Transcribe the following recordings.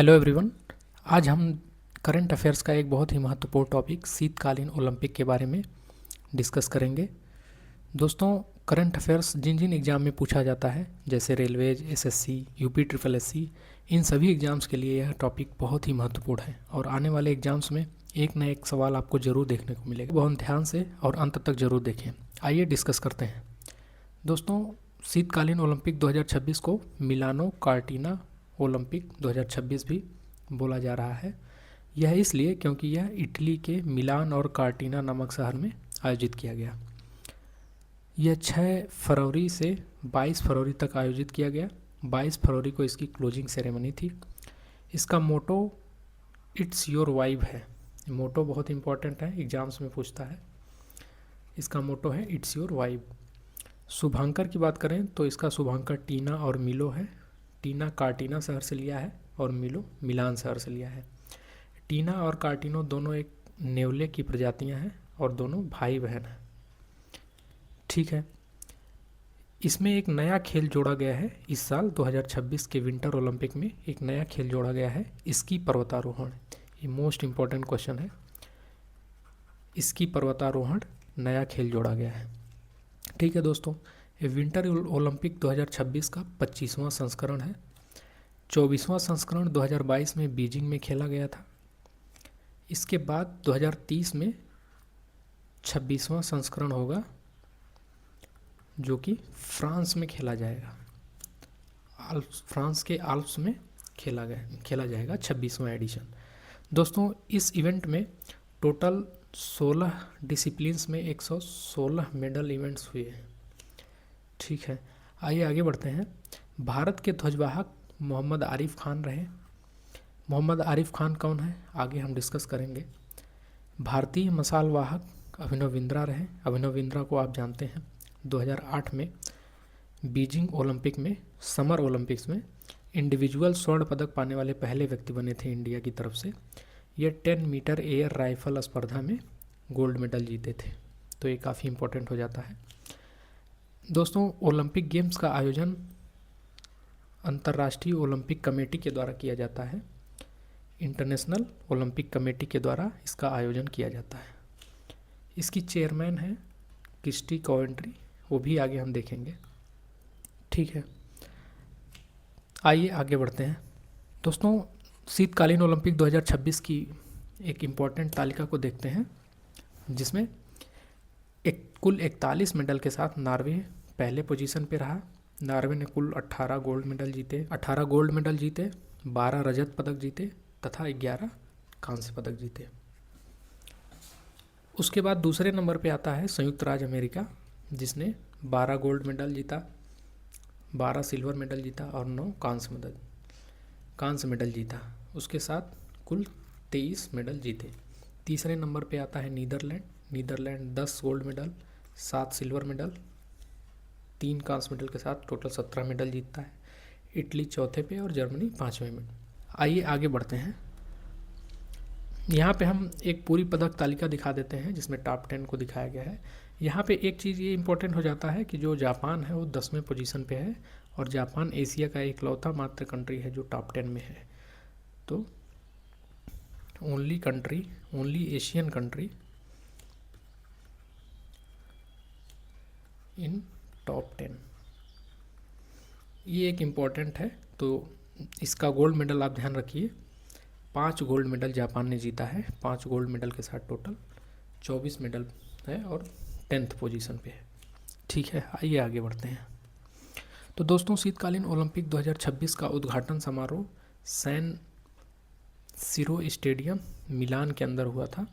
Hello everyone. आज हम current affairs का एक बहुत ही महत्वपूर्ण टॉपिक शीतकालीन ओलंपिक के बारे में डिस्कस करेंगे। दोस्तों, करंट अफेयर्स जिन जिन एग्ज़ाम में पूछा जाता है, जैसे railways, SSC, UP triple SC, इन सभी एग्ज़ाम्स के लिए यह टॉपिक बहुत ही महत्वपूर्ण है और आने वाले एग्ज़ाम्स में एक न एक सवाल आपको ज़रूर देखने को मिलेगा। बहुत ध्यान से और अंत तक ज़रूर देखें। आइए डिस्कस करते हैं। दोस्तों, शीतकालीन ओलंपिक 2026 को मिलानो कार्टिना ओलंपिक 2026 भी बोला जा रहा है। यह इसलिए क्योंकि यह इटली के मिलान और कार्टिना नामक शहर में आयोजित किया गया। यह 6 फरवरी से 22 फरवरी तक आयोजित किया गया। 22 फरवरी को इसकी क्लोजिंग सेरेमनी थी। इसका मोटो इट्स योर वाइब है। मोटो बहुत इंपॉर्टेंट है, एग्जाम्स में पूछता है। इसका मोटो है इट्स योर वाइब। शुभांकर की बात करें तो इसका शुभांकर टीना और मिलो है। टीना कार्टिना शहर से लिया है और मिलो मिलान शहर से लिया है। टीना और कार्टिनो दोनों एक नेवले की प्रजातियां हैं और दोनों भाई बहन हैं। ठीक है, इसमें एक नया खेल जोड़ा गया है। इस साल 2026 के विंटर ओलंपिक में एक नया खेल जोड़ा गया है, स्की पर्वतारोहण। ये मोस्ट इम्पॉर्टेंट क्वेश्चन है। स्की पर्वतारोहण नया खेल जोड़ा गया है। ठीक है दोस्तों, ये विंटर ओलंपिक 2026 का 25वां संस्करण है। 24वां संस्करण 2022 में बीजिंग में खेला गया था। इसके बाद 2030 में 26वां संस्करण होगा, जो कि फ्रांस में खेला जाएगा। फ्रांस के आल्प्स में खेला जाएगा 26वां एडिशन। दोस्तों, इस इवेंट में टोटल 16 डिसिप्लिन्स में 116 मेडल इवेंट्स हुए हैं। ठीक है, आइए आगे बढ़ते हैं। भारत के ध्वजवाहक मोहम्मद आरिफ खान रहे। मोहम्मद आरिफ खान कौन है, आगे हम डिस्कस करेंगे। भारतीय मसाल वाहक अभिनव बिंद्रा रहे। अभिनव बिंद्रा को आप जानते हैं, 2008 में बीजिंग ओलंपिक में, समर ओलंपिक्स में इंडिविजुअल स्वर्ण पदक पाने वाले पहले व्यक्ति बने थे इंडिया की तरफ से। ये 10 मीटर एयर राइफल स्पर्धा में गोल्ड मेडल जीते थे, तो ये काफ़ी इम्पोर्टेंट हो जाता है। दोस्तों, ओलंपिक गेम्स का आयोजन अंतर्राष्ट्रीय ओलंपिक कमेटी के द्वारा किया जाता है। इंटरनेशनल ओलंपिक कमेटी के द्वारा इसका आयोजन किया जाता है। इसकी चेयरमैन है क्रिस्टी कोवेंट्री, वो भी आगे हम देखेंगे। ठीक है, आइए आगे बढ़ते हैं। दोस्तों, शीतकालीन ओलंपिक 2026 की एक इम्पॉर्टेंट तालिका को देखते हैं, जिसमें कुल 41 मेडल के साथ नॉर्वे पहले पोजीशन पे रहा। नॉर्वे ने कुल 18 गोल्ड मेडल जीते, 12 रजत पदक जीते तथा 11 कांस्य पदक जीते। उसके बाद दूसरे नंबर पे आता है संयुक्त राज्य अमेरिका, जिसने 12 गोल्ड मेडल जीता, 12 सिल्वर मेडल जीता और 9 कांस्य मेडल जीता। उसके साथ कुल 23 मेडल जीते। तीसरे नंबर पे आता है Netherlands 10 gold medal, 7 silver medal, 3 कांस्य मेडल के साथ टोटल 17 मेडल जीतता है। इटली चौथे पे और जर्मनी 5वें में। आइए आगे बढ़ते हैं। यहाँ पे हम एक पूरी पदक तालिका दिखा देते हैं, जिसमें टॉप 10 को दिखाया गया है। यहाँ पे एक चीज़ ये इम्पोर्टेंट हो जाता है कि जो जापान है वो 10वें पोजीशन पे है, और जापान एशिया का इकलौता मात्र कंट्री है जो टॉप 10 में है। तो only Asian country in top 10, ये एक इम्पॉर्टेंट है। तो इसका गोल्ड मेडल आप ध्यान रखिए, 5 गोल्ड मेडल जापान ने जीता है। 5 गोल्ड मेडल के साथ टोटल 24 मेडल है और 10th पोजीशन पे है। ठीक है, आइए आगे बढ़ते हैं। तो दोस्तों, शीतकालीन ओलंपिक 2026 का उद्घाटन समारोह सैन सिरो स्टेडियम मिलान के अंदर हुआ था।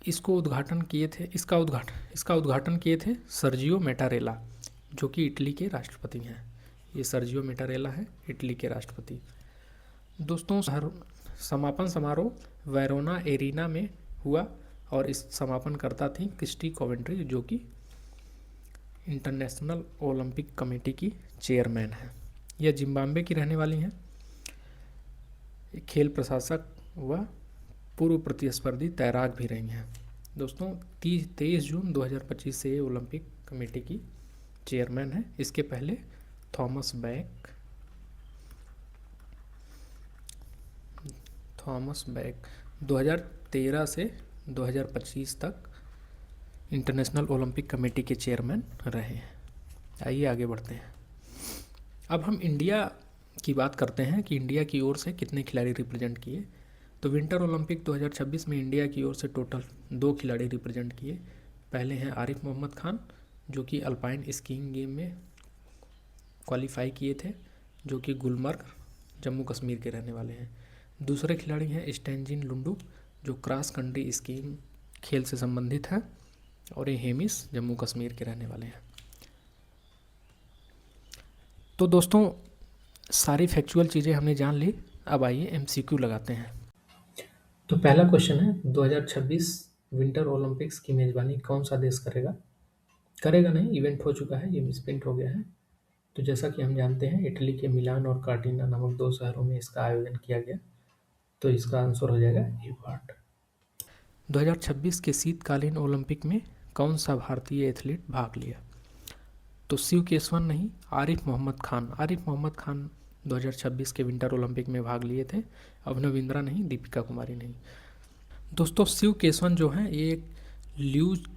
इसका उद्घाटन किए थे सर्जियो मेटारेला, जो कि इटली के राष्ट्रपति हैं। ये सर्जियो मेटारेला है, इटली के राष्ट्रपति। दोस्तों, समापन समारोह वेरोना एरिना में हुआ और इस समापनकर्ता थी क्रिस्टी कोवेंट्री, जो कि इंटरनेशनल ओलंपिक कमेटी की चेयरमैन है। यह जिम्बाब्वे की रहने वाली हैं। खेल प्रशासक व पूर्व प्रतिस्पर्धी तैराक भी रही हैं। दोस्तों, 23 जून 2025 से ये ओलंपिक कमेटी की चेयरमैन है। इसके पहले थॉमस बैक थॉमस बैक 2013 से 2025 तक इंटरनेशनल ओलंपिक कमेटी के चेयरमैन रहे हैं। आइए आगे बढ़ते हैं। अब हम इंडिया की बात करते हैं कि इंडिया की ओर से कितने खिलाड़ी रिप्रेजेंट किए। तो विंटर ओलंपिक 2026 में इंडिया की ओर से टोटल 2 खिलाड़ी रिप्रेजेंट किए। पहले हैं आरिफ मोहम्मद खान, जो कि अल्पाइन स्कीइंग गेम में क्वालिफाई किए थे, जो कि गुलमर्ग जम्मू कश्मीर के रहने वाले हैं। दूसरे खिलाड़ी हैं स्टैनजिन लुंडू, जो क्रॉस कंट्री स्कीइंग खेल से संबंधित है, और ये हेमिस जम्मू कश्मीर के रहने वाले हैं। तो दोस्तों सारी फैक्चुअल चीज़ें हमने जान ली। अब आइए एमसीक्यू लगाते हैं। तो पहला क्वेश्चन है, 2026 विंटर ओलंपिक्स की मेज़बानी कौन सा देश करेगा? करेगा नहीं, इवेंट हो चुका है, ये मिसप्रिंट हो गया है। तो जैसा कि हम जानते हैं, इटली के मिलान और कार्टिना नामक 2 शहरों में इसका आयोजन किया गया। तो इसका आंसर हो जाएगा ए पार्ट। 2026 के शीतकालीन ओलंपिक में कौन सा भारतीय एथलीट भाग लिया? तो शिव केशवन नहीं, आरिफ मोहम्मद खान। आरिफ मोहम्मद खान 2026 के विंटर ओलंपिक में भाग लिए थे। अभिनव बिंद्रा नहीं, दीपिका कुमारी नहीं। दोस्तों शिव केशवन जो हैं ये एक ल्यूज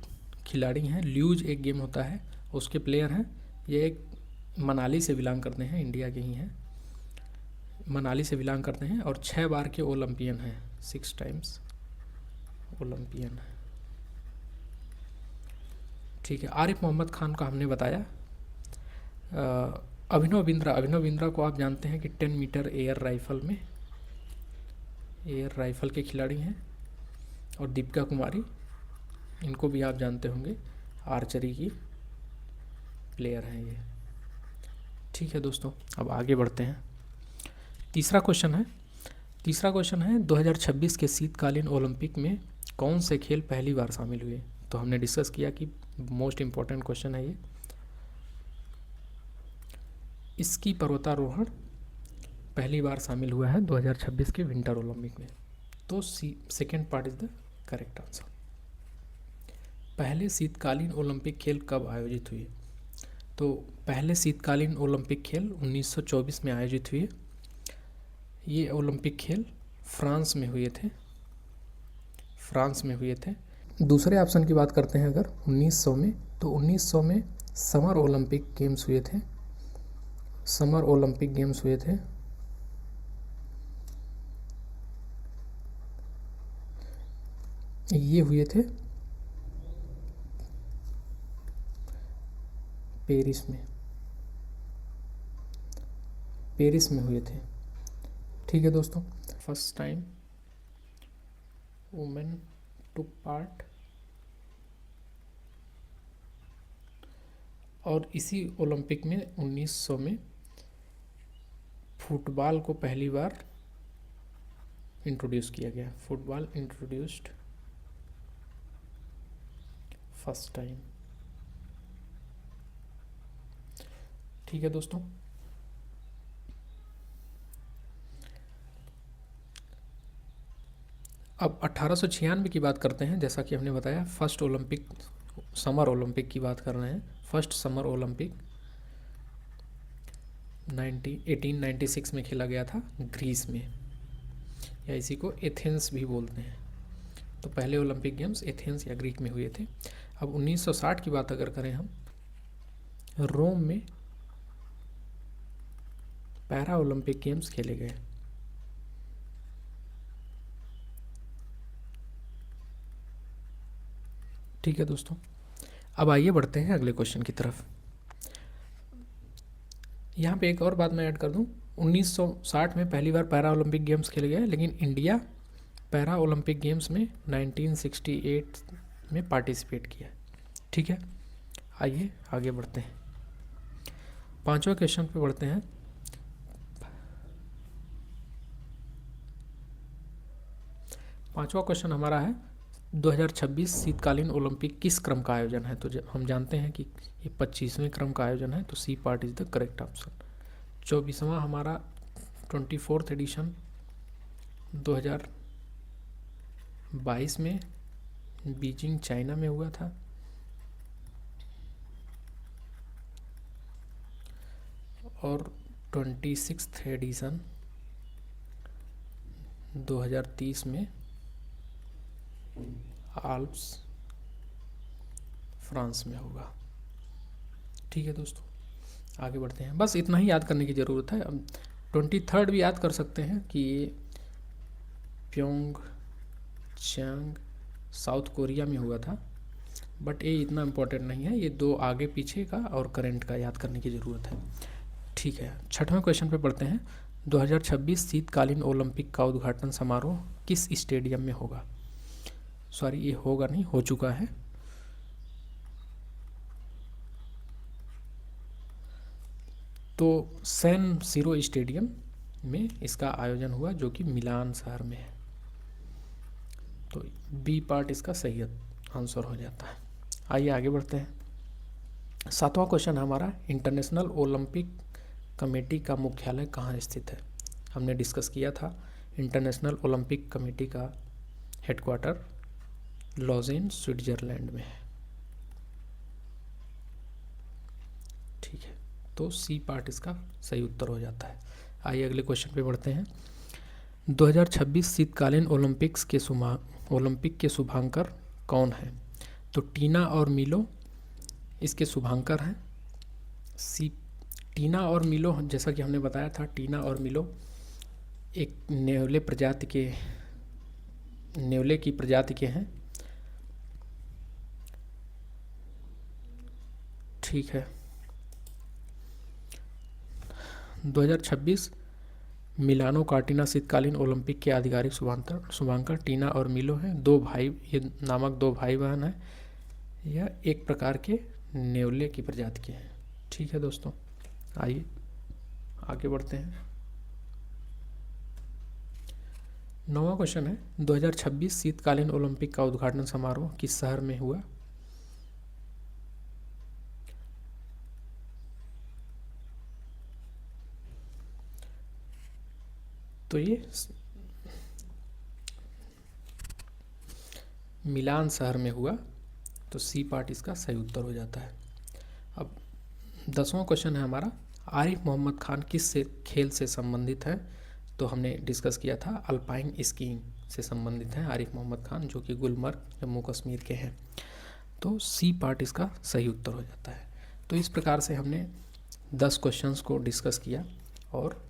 खिलाड़ी हैं। ल्यूज एक गेम होता है, उसके प्लेयर हैं। ये एक मनाली से बिलोंग करते हैं, इंडिया के ही हैं, मनाली से बिलोंग करते हैं और 6 बार के ओलंपियन हैं, 6 टाइम्स ओलंपियन है। ठीक है, आरिफ मोहम्मद खान का हमने बताया। अभिनव बिंद्रा को आप जानते हैं कि 10 मीटर एयर राइफल के खिलाड़ी हैं। और दीपिका कुमारी, इनको भी आप जानते होंगे, आर्चरी की प्लेयर हैं ये। ठीक है दोस्तों, अब आगे बढ़ते हैं। तीसरा क्वेश्चन है 2026 के शीतकालीन ओलंपिक में कौन से खेल पहली बार शामिल हुए? तो हमने डिस्कस किया कि मोस्ट इम्पॉर्टेंट क्वेश्चन है ये। इसकी पर्वतारोहण पहली बार शामिल हुआ है 2026 के विंटर ओलंपिक में। तो second part is the correct answer. पहले शीतकालीन ओलंपिक खेल कब आयोजित हुए? तो पहले शीतकालीन ओलंपिक खेल 1924 में आयोजित हुए। ये ओलंपिक खेल फ्रांस में हुए थे। दूसरे ऑप्शन की बात करते हैं अगर 1900 में, तो 1900 में समर ओलंपिक गेम्स हुए थे। ये हुए थे पेरिस में हुए थे। ठीक है दोस्तों, first time women took part. और इसी ओलंपिक में 1900 में फुटबॉल को पहली बार इंट्रोड्यूस किया गया। Football introduced first time. ठीक है दोस्तों, अब 1896 की बात करते हैं। जैसा कि हमने बताया, फर्स्ट ओलंपिक समर ओलंपिक की बात कर रहे हैं। फर्स्ट समर ओलंपिक 1896 में खेला गया था ग्रीस में, या इसी को एथेंस भी बोलते हैं। तो पहले ओलंपिक गेम्स एथेंस या ग्रीक में हुए थे। अब 1960 की बात अगर करें हम, रोम में पैरा ओलंपिक गेम्स खेले गए। ठीक है दोस्तों, अब आइए बढ़ते हैं अगले क्वेश्चन की तरफ। यहाँ पे एक और बात मैं ऐड कर दूँ, 1960 में पहली बार पैरा ओलंपिक गेम्स खेले गए, लेकिन इंडिया पैरा ओलंपिक गेम्स में 1968 में पार्टिसिपेट किया। ठीक है, आइए आगे बढ़ते हैं। 5वें क्वेश्चन पे बढ़ते हैं। पांचवा क्वेश्चन हमारा है, 2026 शीतकालीन ओलंपिक किस क्रम का आयोजन है? तो हम जानते हैं कि ये 25वें क्रम का आयोजन है, तो C part is the correct option. 24वां हमारा 24th एडिशन 2022 में बीजिंग चाइना में हुआ था। और 26th एडिशन 2030 में आल्प्स फ्रांस में होगा। ठीक है दोस्तों, आगे बढ़ते हैं। बस इतना ही याद करने की ज़रूरत है। अब 23 भी याद कर सकते हैं कि ये प्योंगचांग साउथ कोरिया में हुआ था, बट ये इतना इम्पोर्टेंट नहीं है। ये दो आगे पीछे का और करंट का याद करने की ज़रूरत है। ठीक है, 6वें क्वेश्चन पे पढ़ते हैं। 2026 शीतकालीन ओलंपिक का उद्घाटन समारोह किस स्टेडियम में होगा? सॉरी, ये होगा नहीं, हो चुका है। तो सैन सीरो स्टेडियम में इसका आयोजन हुआ, जो कि मिलान शहर में है। तो बी पार्ट इसका सही आंसर हो जाता है। आइए आगे बढ़ते हैं। 7वां क्वेश्चन है हमारा, इंटरनेशनल ओलंपिक कमेटी का मुख्यालय कहाँ स्थित है? हमने डिस्कस किया था, इंटरनेशनल ओलंपिक कमेटी का हेडक्वार्टर लॉजेन स्विट्जरलैंड में है। ठीक है, तो सी पार्ट इसका सही उत्तर हो जाता है। आइए अगले क्वेश्चन पे बढ़ते हैं। 2026 शीतकालीन ओलंपिक के शुभांकर कौन है? तो टीना और मिलो इसके शुभांकर हैं। टीना और मिलो, जैसा कि हमने बताया था, टीना और मिलो एक नेवले की प्रजाति के हैं। ठीक है, 2026 मिलानो कार्टिना शीतकालीन ओलंपिक के आधिकारिक शुभांकर टीना और मिलो हैं। ये नामक दो भाई बहन हैं। यह एक प्रकार के नेवले की प्रजाति के हैं। ठीक है दोस्तों, आइए आगे बढ़ते हैं। 9वां क्वेश्चन है, 2026 शीतकालीन ओलंपिक का उद्घाटन समारोह किस शहर में हुआ? तो ये मिलान शहर में हुआ। तो सी पार्ट इसका सही उत्तर हो जाता है। अब 10वां क्वेश्चन है हमारा, आरिफ मोहम्मद खान किस खेल से संबंधित है? तो हमने डिस्कस किया था, अल्पाइन स्कीइंग से संबंधित हैं आरिफ मोहम्मद खान, जो कि गुलमर्ग जम्मू कश्मीर के हैं। तो सी पार्ट इसका सही उत्तर हो जाता है। तो इस प्रकार से हमने 10 क्वेश्चंस को डिस्कस किया और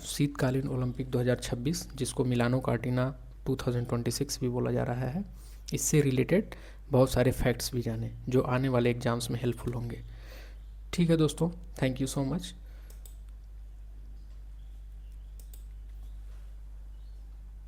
शीतकालीन ओलंपिक 2026, जिसको मिलानो कार्टिना 2026 भी बोला जा रहा है, इससे रिलेटेड बहुत सारे फैक्ट्स भी जाने, जो आने वाले एग्जाम्स में हेल्पफुल होंगे। ठीक है दोस्तों, थैंक यू सो मच।